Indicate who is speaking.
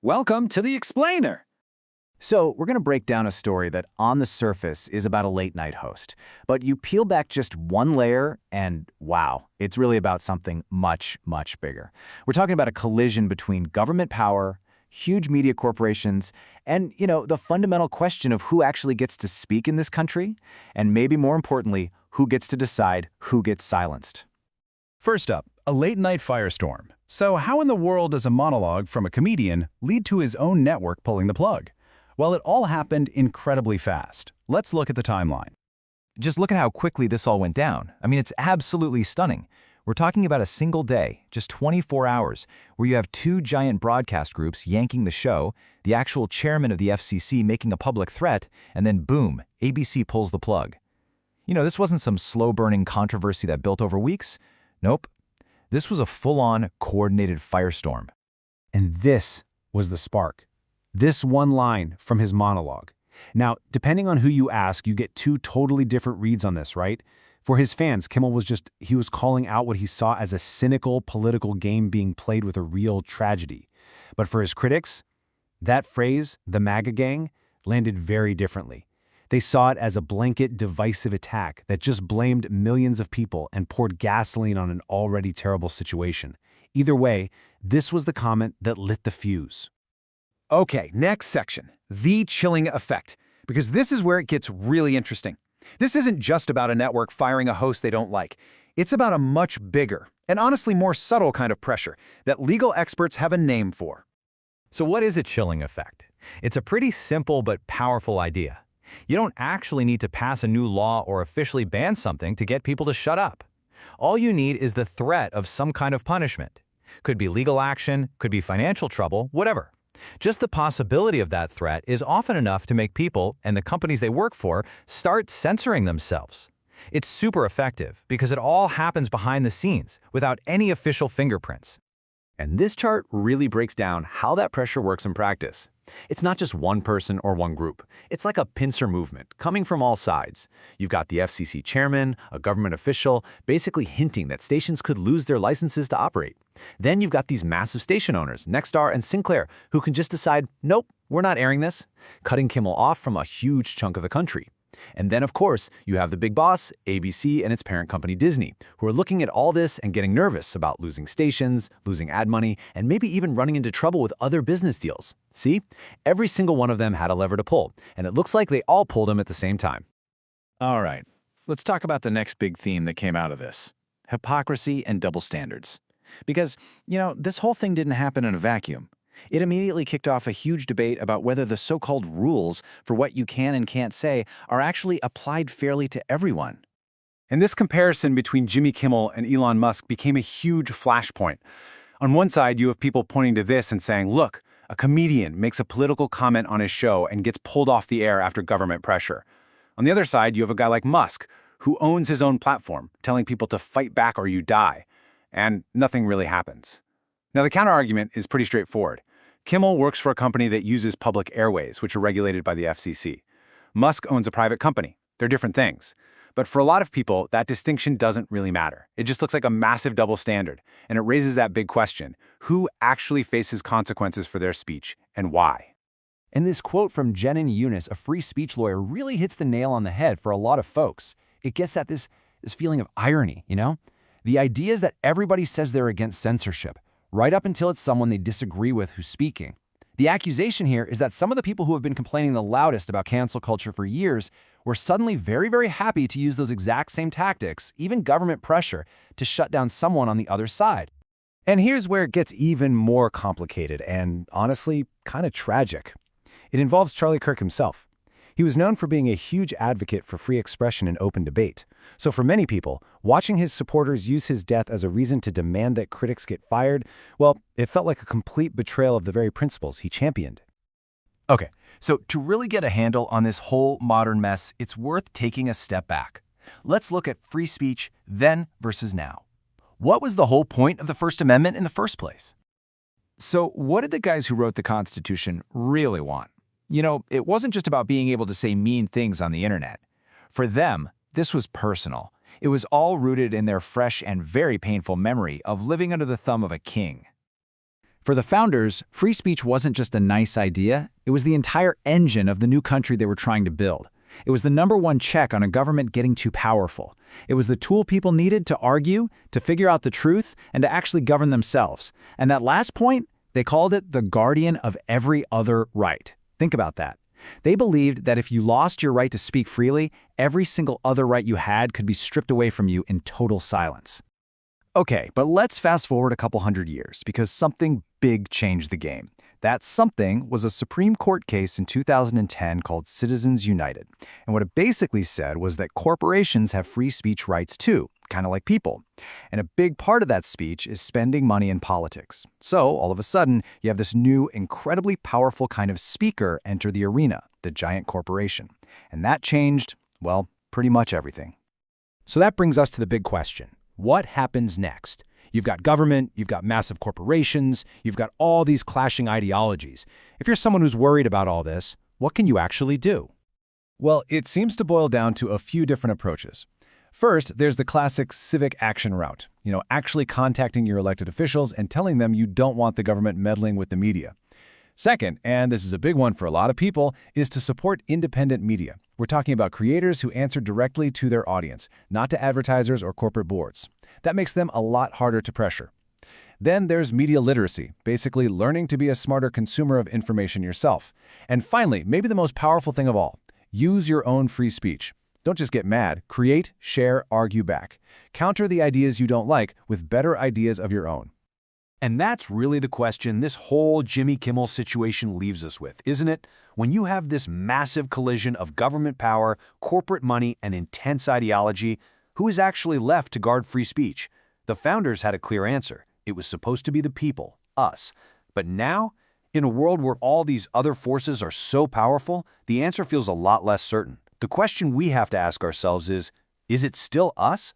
Speaker 1: Welcome to the Explainer.
Speaker 2: So, we're going to break down a story that on the surface is about a late-night host. But you peel back just one layer and wow, it's really about something much, much bigger. We're talking about a collision between government power, huge media corporations, and, the fundamental question of who actually gets to speak in this country, and maybe more importantly, who gets to decide who gets silenced.
Speaker 3: First up, a late-night firestorm. So how in the world does a monologue from a comedian lead to his own network pulling the plug? Well, it all happened incredibly fast. Let's look at the timeline.
Speaker 4: Just look at how quickly this all went down. I mean, it's absolutely stunning. We're talking about a single day, just 24 hours, where you have two giant broadcast groups yanking the show, the actual chairman of the FCC making a public threat, and then boom, ABC pulls the plug. This wasn't some slow-burning controversy that built over weeks. Nope. This was a full-on, coordinated firestorm.
Speaker 5: And this was the spark. This one line from his monologue. Now, depending on who you ask, you get two totally different reads on this, right? For his fans, Kimmel was calling out what he saw as a cynical political game being played with a real tragedy. But for his critics, that phrase, the MAGA gang, landed very differently. They saw it as a blanket divisive attack that just blamed millions of people and poured gasoline on an already terrible situation. Either way, this was the comment that lit the fuse.
Speaker 1: Okay, next section, the chilling effect, because this is where it gets really interesting. This isn't just about a network firing a host they don't like. It's about a much bigger, and honestly more subtle kind of pressure that legal experts have a name for.
Speaker 4: So what is a chilling effect? It's a pretty simple but powerful idea. You don't actually need to pass a new law or officially ban something to get people to shut up. All you need is the threat of some kind of punishment. Could be legal action, could be financial trouble, whatever. Just the possibility of that threat is often enough to make people, and the companies they work for, start censoring themselves. It's super effective because it all happens behind the scenes, without any official fingerprints.
Speaker 2: And this chart really breaks down how that pressure works in practice. It's not just one person or one group. It's like a pincer movement coming from all sides. You've got the FCC chairman, a government official, basically hinting that stations could lose their licenses to operate. Then you've got these massive station owners, Nexstar and Sinclair, who can just decide, nope, we're not airing this, cutting Kimmel off from a huge chunk of the country. And then, of course, you have the big boss, ABC, and its parent company, Disney, who are looking at all this and getting nervous about losing stations, losing ad money, and maybe even running into trouble with other business deals. See? Every single one of them had a lever to pull, and it looks like they all pulled them at the same time.
Speaker 1: All right, let's talk about the next big theme that came out of this: hypocrisy and double standards. Because, this whole thing didn't happen in a vacuum. It immediately kicked off a huge debate about whether the so-called rules for what you can and can't say are actually applied fairly to everyone. And this comparison between Jimmy Kimmel and Elon Musk became a huge flashpoint. On one side, you have people pointing to this and saying, look, a comedian makes a political comment on his show and gets pulled off the air after government pressure. On the other side, you have a guy like Musk, who owns his own platform, telling people to fight back or you die. And nothing really happens. Now, the counterargument is pretty straightforward. Kimmel works for a company that uses public airways, which are regulated by the FCC. Musk owns a private company. They're different things. But for a lot of people, that distinction doesn't really matter. It just looks like a massive double standard, and it raises that big question: who actually faces consequences for their speech, and why?
Speaker 2: And this quote from Jenin Younes, a free speech lawyer, really hits the nail on the head for a lot of folks. It gets at this feeling of irony, The idea is that everybody says they're against censorship, right up until it's someone they disagree with who's speaking. The accusation here is that some of the people who have been complaining the loudest about cancel culture for years were suddenly very, very happy to use those exact same tactics, even government pressure, to shut down someone on the other side.
Speaker 5: And here's where it gets even more complicated and, honestly, kind of tragic. It involves Charlie Kirk himself. He was known for being a huge advocate for free expression and open debate. So for many people, watching his supporters use his death as a reason to demand that critics get fired, well, it felt like a complete betrayal of the very principles he championed.
Speaker 4: Okay, so to really get a handle on this whole modern mess, it's worth taking a step back. Let's look at free speech then versus now. What was the whole point of the First Amendment in the first place?
Speaker 1: So what did the guys who wrote the Constitution really want? It wasn't just about being able to say mean things on the internet. For them, this was personal. It was all rooted in their fresh and very painful memory of living under the thumb of a king. For the founders, free speech wasn't just a nice idea, it was the entire engine of the new country they were trying to build. It was the #1 check on a government getting too powerful. It was the tool people needed to argue, to figure out the truth, and to actually govern themselves. And that last point, they called it the guardian of every other right. Think about that. They believed that if you lost your right to speak freely, every single other right you had could be stripped away from you in total silence.
Speaker 3: Okay, but let's fast forward a couple hundred years because something big changed the game. That something was a Supreme Court case in 2010 called Citizens United. And what it basically said was that corporations have free speech rights too, kind of like people. And a big part of that speech is spending money in politics. So, all of a sudden, you have this new, incredibly powerful kind of speaker enter the arena, the giant corporation. And that changed, well, pretty much everything.
Speaker 5: So that brings us to the big question. What happens next? You've got government, you've got massive corporations, you've got all these clashing ideologies. If you're someone who's worried about all this, what can you actually do?
Speaker 3: Well, it seems to boil down to a few different approaches. First, there's the classic civic action route, actually contacting your elected officials and telling them you don't want the government meddling with the media. Second, and this is a big one for a lot of people, is to support independent media. We're talking about creators who answer directly to their audience, not to advertisers or corporate boards. That makes them a lot harder to pressure. Then there's media literacy, basically learning to be a smarter consumer of information yourself. And finally, maybe the most powerful thing of all, use your own free speech. Don't just get mad, create, share, argue back. Counter the ideas you don't like with better ideas of your own.
Speaker 2: And that's really the question this whole Jimmy Kimmel situation leaves us with, isn't it? When you have this massive collision of government power, corporate money, and intense ideology, who is actually left to guard free speech? The founders had a clear answer. It was supposed to be the people, us. But now, in a world where all these other forces are so powerful, the answer feels a lot less certain. The question we have to ask ourselves is it still us?